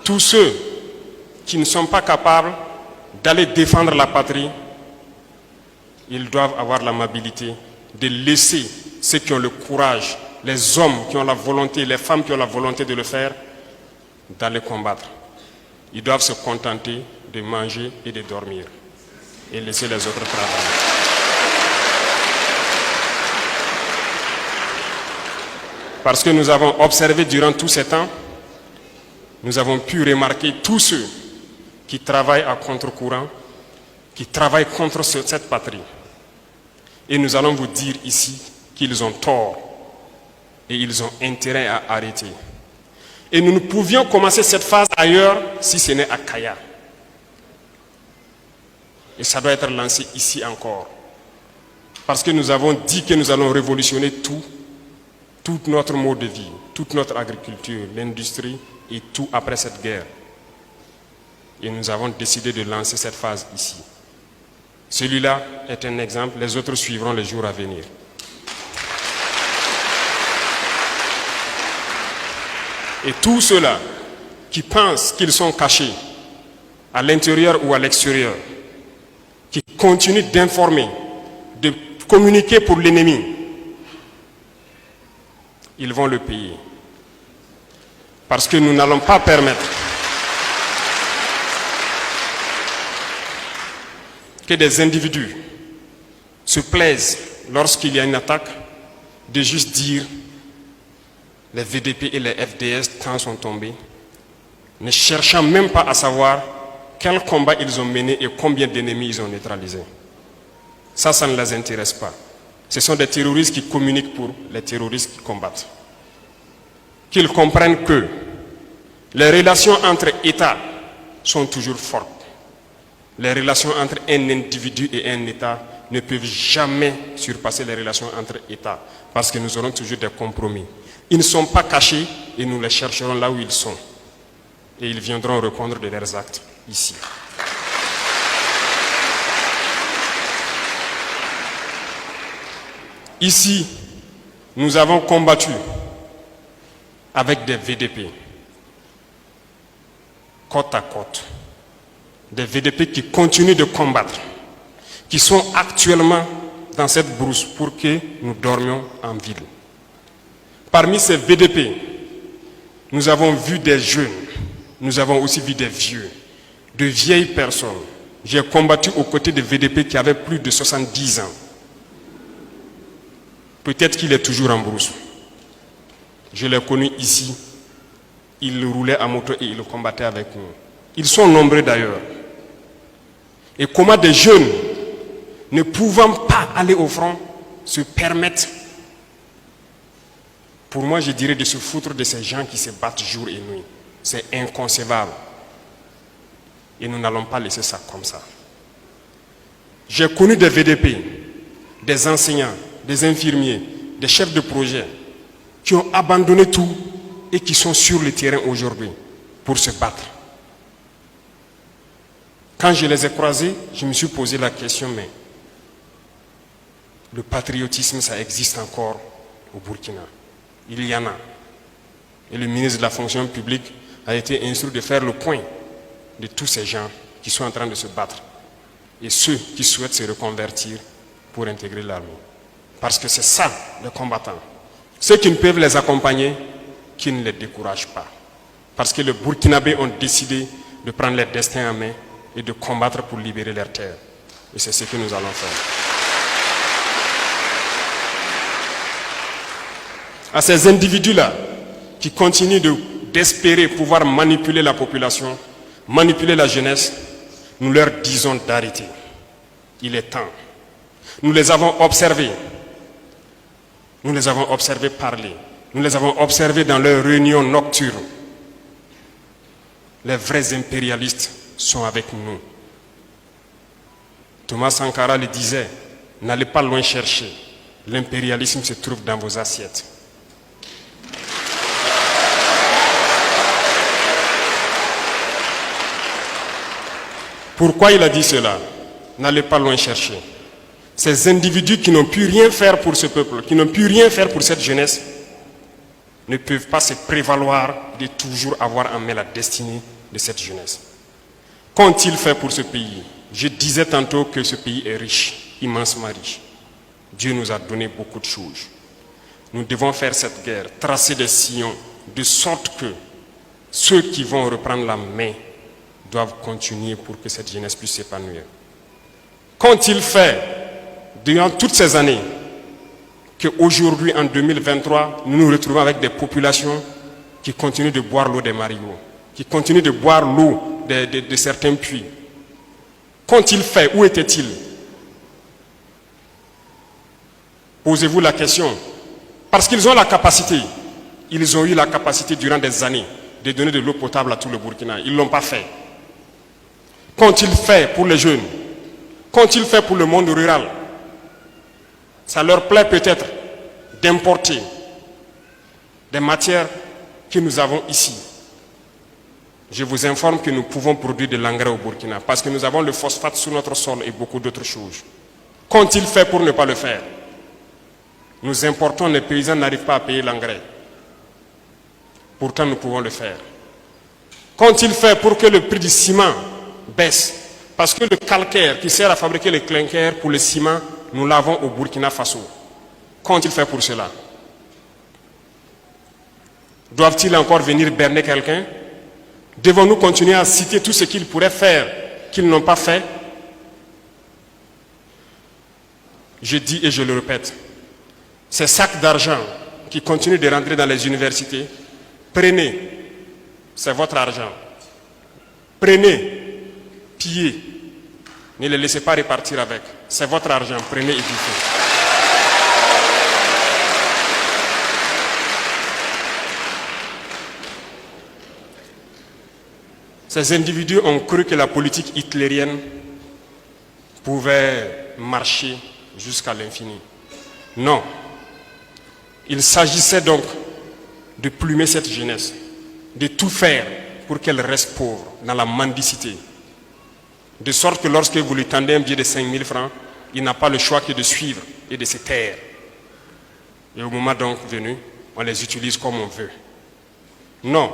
tous ceux qui ne sont pas capables d'aller défendre la patrie, ils doivent avoir l'amabilité de laisser ceux qui ont le courage, les hommes qui ont la volonté, les femmes qui ont la volonté de le faire, d'aller combattre. Ils doivent se contenter de manger et de dormir et laisser les autres travailler. Parce que nous avons observé durant tous ces temps, nous avons pu remarquer tous ceux qui travaillent à contre-courant, qui travaillent contre cette patrie. Et nous allons vous dire ici qu'ils ont tort et ils ont intérêt à arrêter. Et nous ne pouvions commencer cette phase ailleurs si ce n'est à Kaya. Et ça doit être lancé ici encore. Parce que nous avons dit que nous allons révolutionner tout notre mode de vie, toute notre agriculture, l'industrie et tout après cette guerre. Et nous avons décidé de lancer cette phase ici. Celui-là est un exemple, les autres suivront les jours à venir. Et tous ceux-là qui pensent qu'ils sont cachés à l'intérieur ou à l'extérieur, qui continuent d'informer, de communiquer pour l'ennemi, ils vont le payer. Parce que nous n'allons pas permettre que des individus se plaisent lorsqu'il y a une attaque de juste dire les VDP et les FDS quand sont tombés, ne cherchant même pas à savoir quel combat ils ont mené et combien d'ennemis ils ont neutralisés. Ça ne les intéresse pas. Ce sont des terroristes qui communiquent pour les terroristes qui combattent. Qu'ils comprennent que les relations entre États sont toujours fortes. Les relations entre un individu et un État ne peuvent jamais surpasser les relations entre États parce que nous aurons toujours des compromis. Ils ne sont pas cachés et nous les chercherons là où ils sont. Et ils viendront répondre de leurs actes ici. Ici, nous avons combattu avec des VDP, côte à côte. Des VDP qui continuent de combattre, qui sont actuellement dans cette brousse pour que nous dormions en ville. Parmi ces VDP, nous avons vu des jeunes, nous avons aussi vu des vieux, de vieilles personnes. J'ai combattu aux côtés de VDP qui avaient plus de 70 ans. Peut-être qu'il est toujours en brousse. Je l'ai connu ici. Il roulait à moto et il combattait avec nous. Ils sont nombreux d'ailleurs. Et comment des jeunes, ne pouvant pas aller au front, se permettent, pour moi je dirais, de se foutre de ces gens qui se battent jour et nuit. C'est inconcevable. Et nous n'allons pas laisser ça comme ça. J'ai connu des VDP, des enseignants, des infirmiers, des chefs de projet, qui ont abandonné tout et qui sont sur le terrain aujourd'hui pour se battre. Quand je les ai croisés, je me suis posé la question, mais le patriotisme, ça existe encore au Burkina. Il y en a. Et le ministre de la fonction publique a été instruit de faire le point de tous ces gens qui sont en train de se battre et ceux qui souhaitent se reconvertir pour intégrer l'armée. Parce que c'est ça, les combattants. Ceux qui ne peuvent les accompagner, qui ne les découragent pas. Parce que les Burkinabés ont décidé de prendre leur destin en main et de combattre pour libérer leurs terres. Et c'est ce que nous allons faire. À ces individus-là, qui continuent d'espérer pouvoir manipuler la population, manipuler la jeunesse, nous leur disons d'arrêter. Il est temps. Nous les avons observés. Nous les avons observés parler. Nous les avons observés dans leurs réunions nocturnes. Les vrais impérialistes sont avec nous. Thomas Sankara le disait, n'allez pas loin chercher. L'impérialisme se trouve dans vos assiettes. Pourquoi il a dit cela? N'allez pas loin chercher. Ces individus qui n'ont pu rien faire pour ce peuple, qui n'ont pu rien faire pour cette jeunesse, ne peuvent pas se prévaloir de toujours avoir en main la destinée de cette jeunesse. Qu'ont-ils fait pour ce pays? Je disais tantôt que ce pays est riche, immensement riche. Dieu nous a donné beaucoup de choses. Nous devons faire cette guerre, tracer des sillons, de sorte que ceux qui vont reprendre la main doivent continuer pour que cette jeunesse puisse s'épanouir. Qu'ont-ils fait durant toutes ces années qu'aujourd'hui, en 2023, nous nous retrouvons avec des populations qui continuent de boire l'eau des marigots, qui continuent de boire l'eau de certains puits? Qu'ont-ils fait? Où étaient-ils? Posez-vous la question. Parce qu'ils ont la capacité, ils ont eu la capacité durant des années de donner de l'eau potable à tout le Burkina. Ils ne l'ont pas fait. Qu'ont-ils fait pour les jeunes? Qu'ont-ils fait pour le monde rural? Ça leur plaît peut-être d'importer des matières que nous avons ici. Je vous informe que nous pouvons produire de l'engrais au Burkina parce que nous avons le phosphate sur notre sol et beaucoup d'autres choses. Qu'ont-ils fait pour ne pas le faire? Nous importons, les paysans n'arrivent pas à payer l'engrais. Pourtant, nous pouvons le faire. Qu'ont-ils fait pour que le prix du ciment baisse? Parce que le calcaire qui sert à fabriquer le clinker pour le ciment, nous l'avons au Burkina Faso. Qu'ont-ils fait pour cela? Doivent-ils encore venir berner quelqu'un? Devons-nous continuer à citer tout ce qu'ils pourraient faire, qu'ils n'ont pas fait? Je dis et je le répète, ces sacs d'argent qui continuent de rentrer dans les universités, prenez, c'est votre argent. Prenez, pillez, ne les laissez pas repartir avec. C'est votre argent, prenez et bouffez. Ces individus ont cru que la politique hitlérienne pouvait marcher jusqu'à l'infini. Non. Il s'agissait donc de plumer cette jeunesse, de tout faire pour qu'elle reste pauvre, dans la mendicité. De sorte que lorsque vous lui tendez un billet de 5 000 francs, il n'a pas le choix que de suivre et de se taire. Et au moment donc venu, on les utilise comme on veut. Non,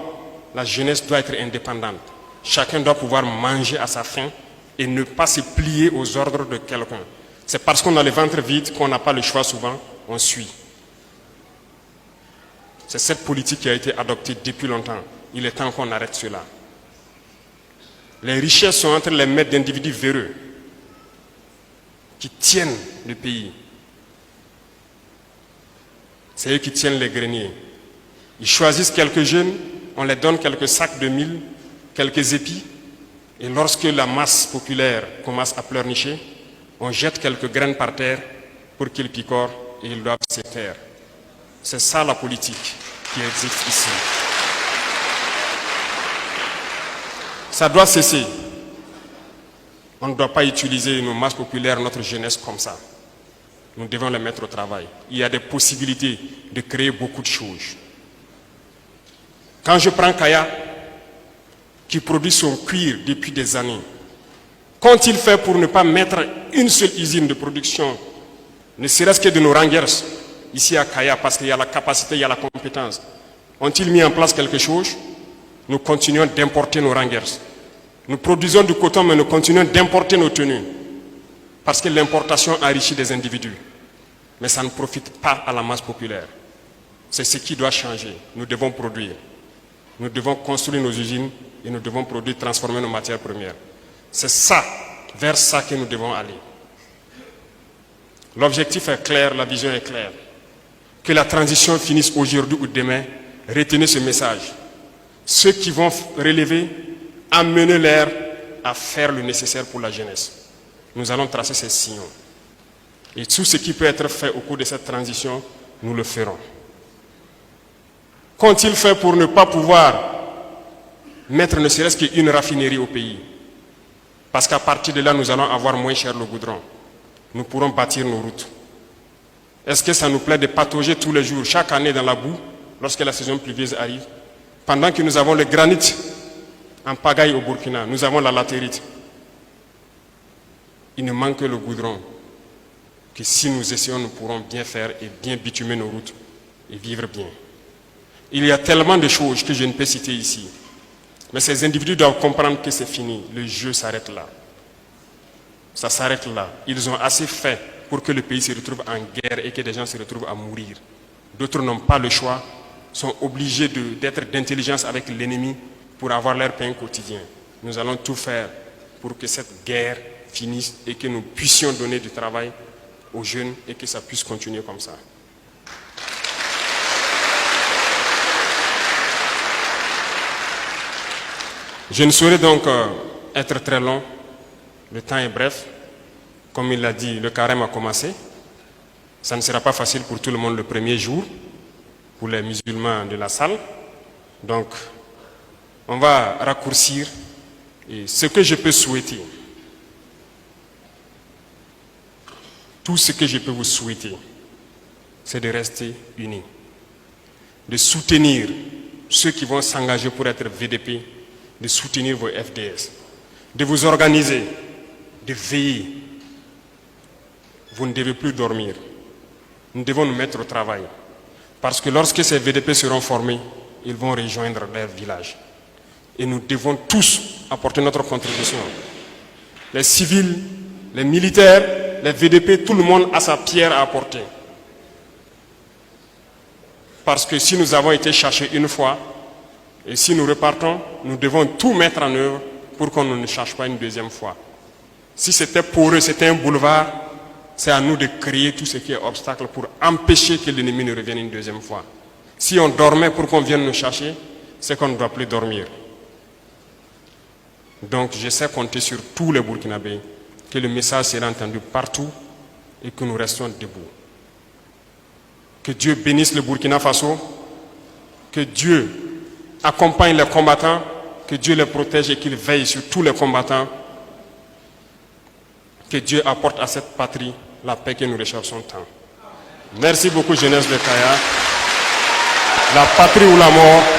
la jeunesse doit être indépendante. Chacun doit pouvoir manger à sa faim et ne pas se plier aux ordres de quelqu'un. C'est parce qu'on a le ventre vide qu'on n'a pas le choix souvent, on suit. C'est cette politique qui a été adoptée depuis longtemps. Il est temps qu'on arrête cela. Les richesses sont entre les mains d'individus véreux qui tiennent le pays. C'est eux qui tiennent les greniers. Ils choisissent quelques jeunes, on les donne quelques sacs de mil, quelques épis, et lorsque la masse populaire commence à pleurnicher, on jette quelques graines par terre pour qu'ils picorent et ils doivent se taire. C'est ça la politique qui existe ici. Ça doit cesser. On ne doit pas utiliser nos masses populaires, notre jeunesse comme ça. Nous devons les mettre au travail. Il y a des possibilités de créer beaucoup de choses. Quand je prends Kaya, qui produit son cuir depuis des années, qu'ont-ils fait pour ne pas mettre une seule usine de production, ne serait-ce que de nos rangers, ici à Kaya, parce qu'il y a la capacité, il y a la compétence? Ont-ils mis en place quelque chose? Nous continuons d'importer nos rangers. Nous produisons du coton, mais nous continuons d'importer nos tenues. Parce que l'importation enrichit des individus. Mais ça ne profite pas à la masse populaire. C'est ce qui doit changer. Nous devons produire. Nous devons construire nos usines et nous devons produire, transformer nos matières premières. C'est ça, vers ça que nous devons aller. L'objectif est clair, la vision est claire. Que la transition finisse aujourd'hui ou demain, retenez ce message. Ceux qui vont relever, amenez-les à faire le nécessaire pour la jeunesse. Nous allons tracer ces signaux. Et tout ce qui peut être fait au cours de cette transition, nous le ferons. Qu'ont-ils fait pour ne pas pouvoir mettre ne serait-ce qu'une raffinerie au pays? Parce qu'à partir de là, nous allons avoir moins cher le goudron. Nous pourrons bâtir nos routes. Est-ce que ça nous plaît de patauger tous les jours, chaque année dans la boue, lorsque la saison pluvieuse arrive? Pendant que nous avons le granit en pagaille au Burkina, nous avons la latérite. Il ne manque que le goudron, que si nous essayons, nous pourrons bien faire et bien bitumer nos routes et vivre bien. Il y a tellement de choses que je ne peux citer ici. Mais ces individus doivent comprendre que c'est fini. Le jeu s'arrête là. Ça s'arrête là. Ils ont assez fait pour que le pays se retrouve en guerre et que des gens se retrouvent à mourir. D'autres n'ont pas le choix, sont obligés d'être d'intelligence avec l'ennemi pour avoir leur pain quotidien. Nous allons tout faire pour que cette guerre finisse et que nous puissions donner du travail aux jeunes et que ça puisse continuer comme ça. Je ne saurais donc être très long, le temps est bref. Comme il l'a dit, le carême a commencé. Ça ne sera pas facile pour tout le monde le premier jour, pour les musulmans de la salle. Donc, on va raccourcir. Et ce que je peux souhaiter, tout ce que je peux vous souhaiter, c'est de rester unis, de soutenir ceux qui vont s'engager pour être VDP, de soutenir vos FDS, de vous organiser, de veiller. Vous ne devez plus dormir. Nous devons nous mettre au travail. Parce que lorsque ces VDP seront formés, ils vont rejoindre leur village. Et nous devons tous apporter notre contribution. Les civils, les militaires, les VDP, tout le monde a sa pierre à apporter. Parce que si nous avons été cherchés une fois, et si nous repartons, nous devons tout mettre en œuvre pour qu'on ne cherche pas une deuxième fois. Si c'était pour eux, c'était un boulevard, c'est à nous de créer tout ce qui est obstacle pour empêcher que l'ennemi ne revienne une deuxième fois. Si on dormait pour qu'on vienne nous chercher, c'est qu'on ne doit plus dormir. Donc je sais compter sur tous les Burkinabés, que le message sera entendu partout et que nous restions debout. Que Dieu bénisse le Burkina Faso, que Dieu accompagne les combattants, que Dieu les protège et qu'il veille sur tous les combattants, que Dieu apporte à cette patrie la paix que nous recherchons tant. Merci beaucoup, jeunesse de Kaya. La patrie ou la mort.